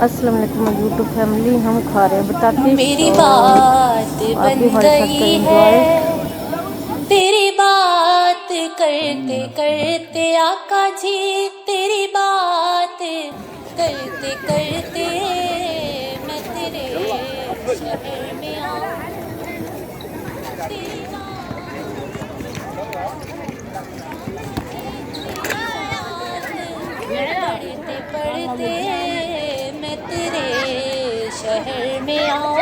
अस्सलाम वालेकुम YouTube family. हम खा रहे हैं बताते मेरी और बात आप भी बन हमारे साथ गई करें है, एंजॉय। तेरी बात करते करते आका जी, तेरी बात करते करते मैं तेरे शहर में आऊं। तेरी नात तेरी नात पढ़ते पढ़ते मैं तेरे शहर में आऊं।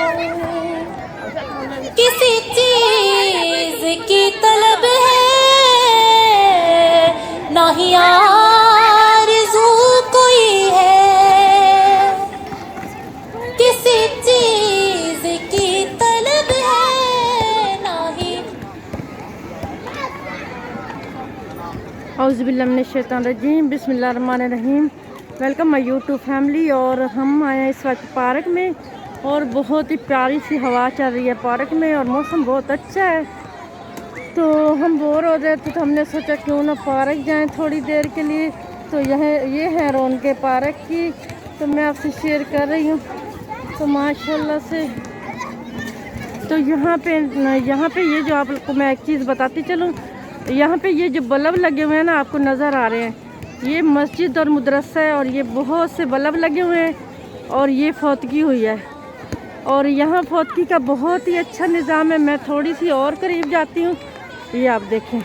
किसी चीज की तलब है ना ही आरज़ू कोई है, किसी चीज की तलब है ना ही। औज़ुबिल्लाहिमिनश्शैतानिर्रजीम बिस्मिल्लाहिर्रहमानिर्रहीम। Welcome my YouTube family. और हम आए हैं इस वक्त पार्क में और बहुत ही प्यारी सी हवा चल रही है पार्क में और मौसम बहुत अच्छा है। तो हम बोर हो रहे थे तो हमने सोचा क्यों ना पार्क जाएं थोड़ी देर के लिए। तो ये है रौनक पार्क की, तो मैं आपसे शेयर कर रही हूँ। तो माशाल्लाह से तो यहाँ पे ये जो आपको मैं एक चीज़ बताती चलूँ। यहाँ पे ये जो बल्ब लगे हुए हैं ना, आपको नज़र आ रहे हैं, ये मस्जिद और मदरसा है और ये बहुत से बल्ब लगे हुए हैं और ये फौतगी हुई है। और यहाँ फौतगी का बहुत ही अच्छा निज़ाम है। मैं थोड़ी सी और करीब जाती हूँ, ये आप देखें।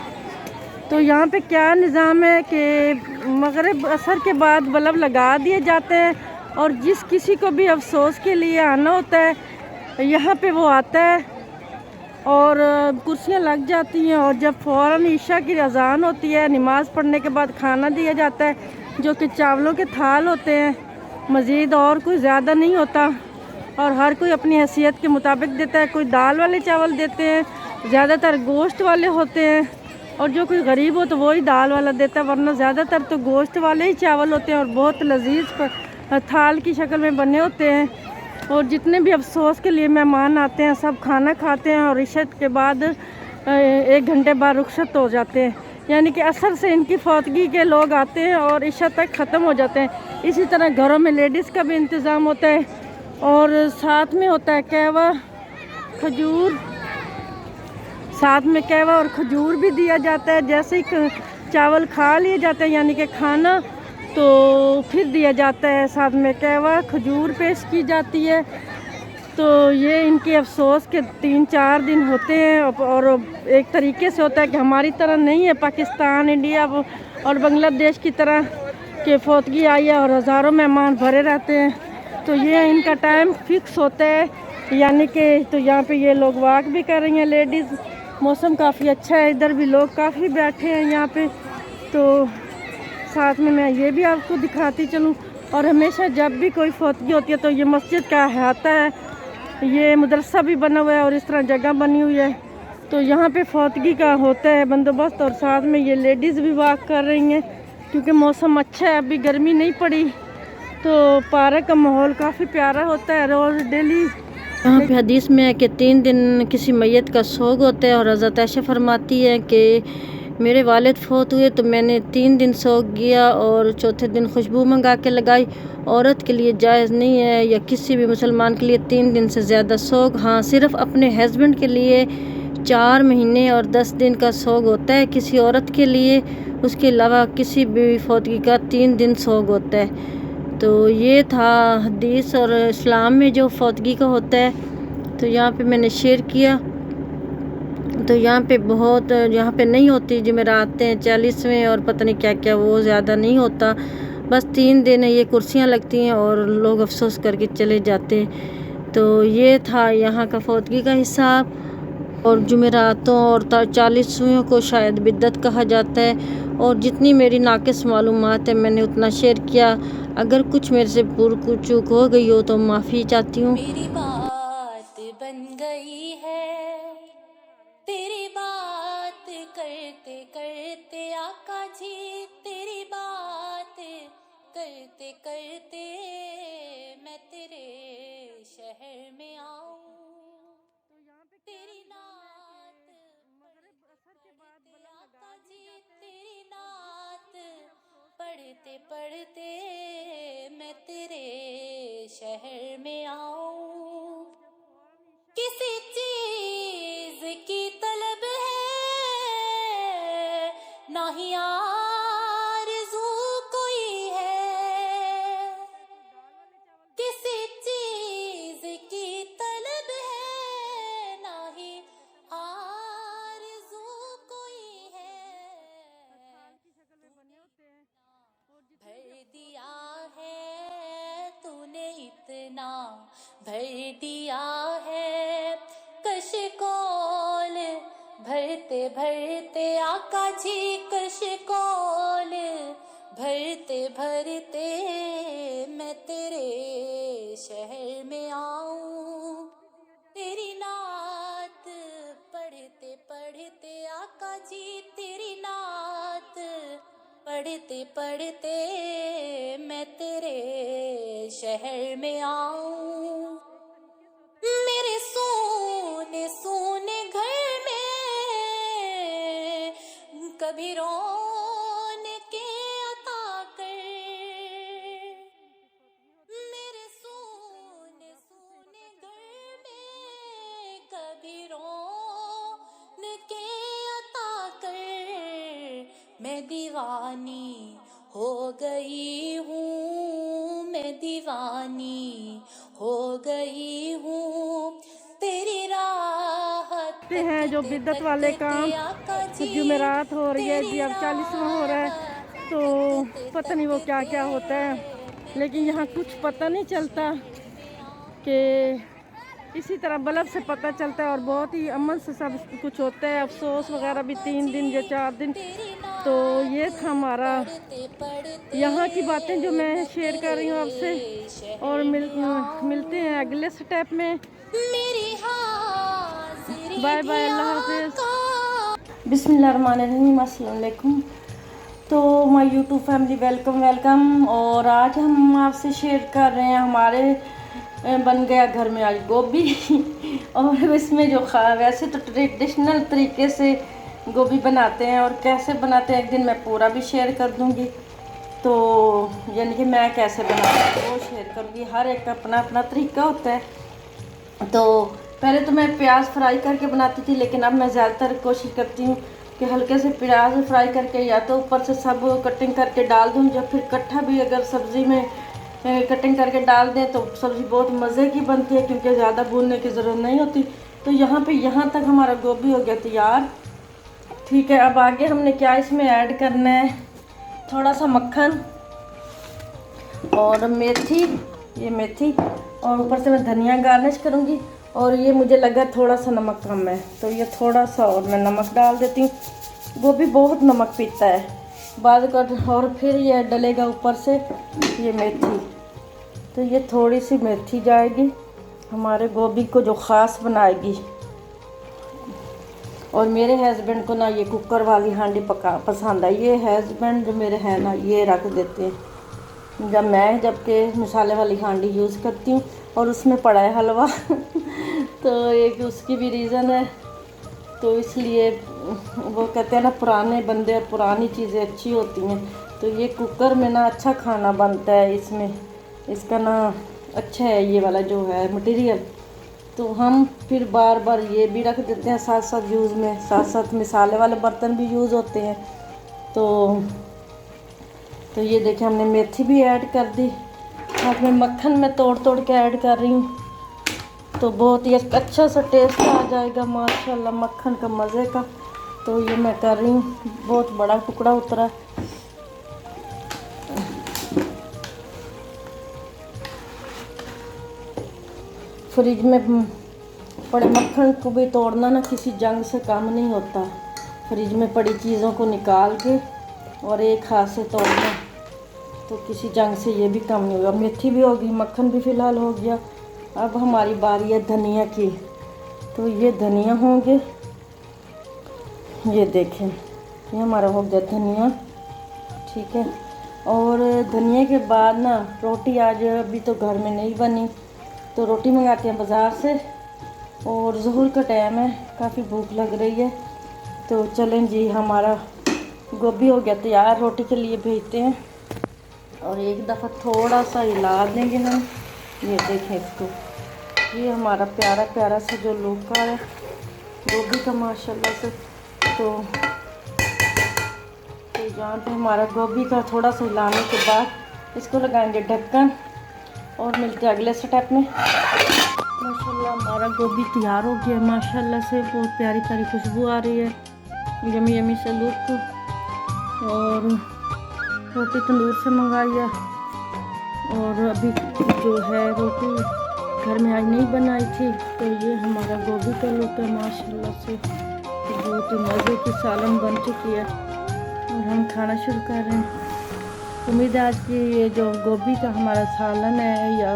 तो यहाँ पे क्या निज़ाम है कि मगरिब असर के बाद बल्ब लगा दिए जाते हैं और जिस किसी को भी अफसोस के लिए आना होता है यहाँ पे वो आता है और कुर्सियाँ लग जाती हैं। और जब फ़ौरन ईशा की अज़ान होती है, नमाज़ पढ़ने के बाद खाना दिया जाता है जो कि चावलों के थाल होते हैं, मज़ीद और कोई ज़्यादा नहीं होता। और हर कोई अपनी हैसियत के मुताबिक देता है। कोई दाल वाले चावल देते हैं, ज़्यादातर गोश्त वाले होते हैं, और जो कोई गरीब हो तो वही दाल वाला देता है, वरना ज़्यादातर तो गोश्त वाले ही चावल होते हैं और बहुत लजीज थाल की शक्ल में बने होते हैं। और जितने भी अफसोस के लिए मेहमान आते हैं सब खाना खाते हैं और इशा के बाद 1 घंटे बाद रुखसत हो जाते हैं। यानी कि असर से इनकी फौतगी के लोग आते हैं और इशा तक ख़त्म हो जाते हैं। इसी तरह घरों में लेडीज़ का भी इंतज़ाम होता है और साथ में होता है कहवा खजूर, साथ में कहवा और खजूर भी दिया जाता है। जैसे ही चावल खा लिए जाते हैं यानी कि खाना, तो फिर दिया जाता है साथ में कहवा खजूर पेश की जाती है। तो ये इनके अफसोस के 3-4 दिन होते हैं और एक तरीके से होता है कि हमारी तरह नहीं है पाकिस्तान, इंडिया और बांग्लादेश की तरह कि फौतगी आई है और हज़ारों मेहमान भरे रहते हैं। तो ये इनका टाइम फिक्स होता है, यानी कि तो यहाँ पे ये लोग वॉक भी कर रही हैं लेडीज़। मौसम काफ़ी अच्छा है, इधर भी लोग काफ़ी बैठे हैं यहाँ पे। तो साथ में मैं ये भी आपको दिखाती चलूँ। और हमेशा जब भी कोई फौतगी होती है तो ये मस्जिद का अहाता है, ये मदरसा भी बना हुआ है और इस तरह जगह बनी हुई है। तो यहाँ पे फौतगी का होता है बंदोबस्त और साथ में ये लेडीज़ भी वॉक कर रही हैं क्योंकि मौसम अच्छा है, अभी गर्मी नहीं पड़ी। तो पार्क का माहौल काफ़ी प्यारा होता है रोज़ डेली। यहाँ पे हदीस में है कि 3 दिन किसी मैयत का सोग होता है और हज़रत आयशा फरमाती है कि मेरे वालिद फ़ौत हुए तो मैंने 3 दिन सोग किया और चौथे दिन खुशबू मंगा के लगाई। औरत के लिए जायज़ नहीं है या किसी भी मुसलमान के लिए 3 दिन से ज़्यादा सोग। हाँ, सिर्फ़ अपने हस्बैंड के लिए 4 महीने और 10 दिन का सोग होता है किसी औरत के लिए। उसके अलावा किसी भी फौतगी का 3 दिन सोग होता है। तो ये था हदीस और इस्लाम में जो फौतगी का होता है। तो यहाँ पे मैंने शेयर किया। तो यहाँ पे बहुत, यहाँ पे नहीं होती जमेरातें 40वें और पता नहीं क्या क्या, वो ज़्यादा नहीं होता। बस 3 दिन ये कुर्सियाँ लगती हैं और लोग अफसोस करके चले जाते हैं। तो ये था यहाँ का फौतगी का हिसाब। और जुमेरातों और 40वें को शायद बिद्दत कहा जाता है। और जितनी मेरी नाक़िस मालूमात है मैंने उतना शेयर किया। अगर कुछ मेरे से चूक हो गई हो तो माफ़ी चाहती हूँ। मेरी बात बन गई है, तेरी बात करते करते आका जी, तेरी बात करते करते मैं तेरे शहर में आऊं। तेरी नात पढ़ते आका जी, तेरी नात पढ़ते पढ़ते मैं तेरे शहर में आऊं। किसी चीज की तलब है, ना ही आरज़ू कोई है। किसी चीज की तलब है, ना ही आरज़ू कोई है। भर दिया है तूने इतना, भर दिया है कशकोल, भरते भरते आका जी कशकोल, भरते भरते मैं तेरे शहर में आऊं। तेरी नात पढ़ते पढ़ते आका जी, तेरी नात पढ़ते पढ़ते मैं तेरे शहर में आऊं। मेरे सोने सोने घर में कभी रौनके अता कर। मेरे सोने सोने घर में कभी रौनके अता कर। मैं दीवानी हो गई हूँ, मैं दीवानी हो गई हूँ तेरी राहत हैं जो बिद्दत वाले काम। तो जुमेरात हो रही है जी, अब 40वां हो रहा है, तो पता नहीं वो क्या क्या होता है, लेकिन यहाँ कुछ पता नहीं चलता कि इसी तरह बल्ब से पता चलता है और बहुत ही अमन से सब कुछ होता है। अफसोस वगैरह भी 3 दिन या 4 दिन। तो ये था हमारा यहाँ की बातें जो मैं शेयर कर रही हूँ आपसे, और मिलते हैं अगले स्टेप में। बाय बाय, अल्लाह हाफिज़। बिस्मिल्लाहिर्रहमानिर्रहीम, अस्सलाम वालेकुम। तो my YouTube family, welcome welcome. और आज हम आपसे शेयर कर रहे हैं हमारे बन गया घर में आज गोभी और इसमें जो वैसे तो ट्रेडिशनल तरीके से गोभी बनाते हैं, और कैसे बनाते हैं एक दिन मैं पूरा भी शेयर कर दूंगी। तो यानी कि मैं कैसे बनाती हूँ वो शेयर करूँगी। हर एक का अपना अपना तरीका होता है। तो पहले तो मैं प्याज फ्राई करके बनाती थी, लेकिन अब मैं ज़्यादातर कोशिश करती हूँ कि हल्के से प्याज फ्राई करके या तो ऊपर से सब कटिंग करके डाल दूँ, या फिर इकट्ठा भी अगर सब्ज़ी में कटिंग करके डाल दें तो सब्ज़ी बहुत मज़े की बनती है, क्योंकि ज़्यादा भूनने की ज़रूरत नहीं होती। तो यहाँ तक हमारा गोभी हो गया तैयार। ठीक है, अब आगे हमने क्या इसमें ऐड करना है, थोड़ा सा मक्खन और मेथी, ये मेथी, और ऊपर से मैं धनिया गार्निश करूँगी। और ये मुझे लगा थोड़ा सा नमक कम है, तो ये थोड़ा सा और मैं नमक डाल देती हूँ। गोभी बहुत नमक पीता है बाद कर। और फिर ये डलेगा ऊपर से ये मेथी, तो ये थोड़ी सी मेथी जाएगी हमारे गोभी को जो ख़ास बनाएगी। और मेरे हस्बैंड को ना ये कुकर वाली हांडी पसंद है। ये हस्बैंड जो मेरे हैं ना, ये रख देते हैं जबकि मसाले वाली हांडी यूज़ करती हूँ, और उसमें पड़ा है हलवा तो एक उसकी भी रीज़न है। तो इसलिए वो कहते हैं ना, पुराने बंदे और पुरानी चीज़ें अच्छी होती हैं। तो ये कुकर में ना अच्छा खाना बनता है, इसमें इसका ना अच्छा है ये वाला जो है मटेरियल। तो हम फिर बार बार ये भी रख देते हैं साथ साथ यूज़ में, साथ साथ मसाले वाले बर्तन भी यूज़ होते हैं। तो ये देखिए हमने मेथी भी ऐड कर दी, साथ में मक्खन में तोड़ के ऐड कर रही हूँ। तो बहुत ही अच्छा सा टेस्ट आ जाएगा माशाल्लाह मक्खन का, मज़े का। तो ये मैं कर रही हूँ, बहुत बड़ा टुकड़ा उतरा। फ्रिज में पड़े मक्खन को भी तोड़ना ना किसी जंग से काम नहीं होता। फ्रिज में पड़ी चीज़ों को निकाल के और एक हाथ से तोड़ना, तो किसी जंग से ये भी कम नहीं होगा। मेथी भी होगी, मक्खन भी फ़िलहाल हो गया। अब हमारी बारी है धनिया की। तो ये धनिया होंगे, ये देखें, ये हमारा हो गया धनिया। ठीक है, और धनिया के बाद ना रोटी आज अभी तो घर में नहीं बनी, तो रोटी मंगाते हैं बाज़ार से। और ज़ोहर का टाइम है, काफ़ी भूख लग रही है। तो चलें जी, हमारा गोभी हो गया तैयार, रोटी के लिए भेजते हैं। और एक दफ़ा थोड़ा सा हिला देंगे हम ये देखें इसको, ये हमारा प्यारा प्यारा सा जो लौका है गोभी का माशाल्लाह से। तो यहाँ पे हमारा गोभी का थोड़ा सा हिलाने के बाद इसको लगाएंगे ढक्कन और मिलते हैं अगले स्टेप में। माशाल्लाह हमारा गोभी तैयार हो गया माशाल्लाह से, बहुत प्यारी प्यारी खुशबू आ रही है, यमी यमी से लुक। और रोटी तंदूर से मंगाई है और अभी जो है रोटी घर में आज नहीं बनाई थी। तो ये हमारा गोभी का लुक है माशाल्लाह से, बहुत ही मज़े की सालन बन चुकी है और हम खाना शुरू कर रहे हैं। उम्मीद है आज की ये जो गोभी का हमारा सालन है या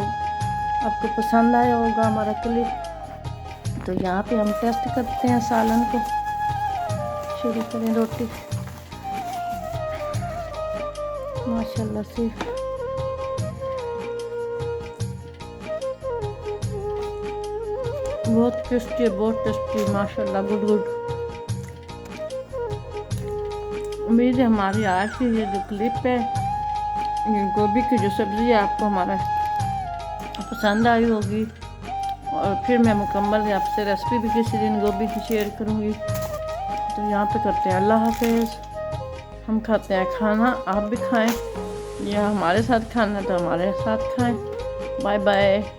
आपको पसंद आया होगा हमारा क्लिप। तो यहाँ पे हम टेस्ट करते हैं सालन को, शुरू करें रोटी माशाल्लाह से। बहुत टेस्टी है, बहुत टेस्टी माशाल्लाह, गुड गुड। उम्मीद है हमारी आज की ये जो क्लिप है, ये गोभी की जो सब्ज़ी है, आपको हमारा पसंद आई होगी। और फिर मैं मुकम्मल आपसे रेसिपी भी किसी दिन गोभी की शेयर करूँगी। तो यहाँ पे करते हैं अल्लाह हाफिज़। हम खाते हैं खाना, आप भी खाएं, या हमारे साथ खाना तो हमारे साथ खाएं। Bye bye.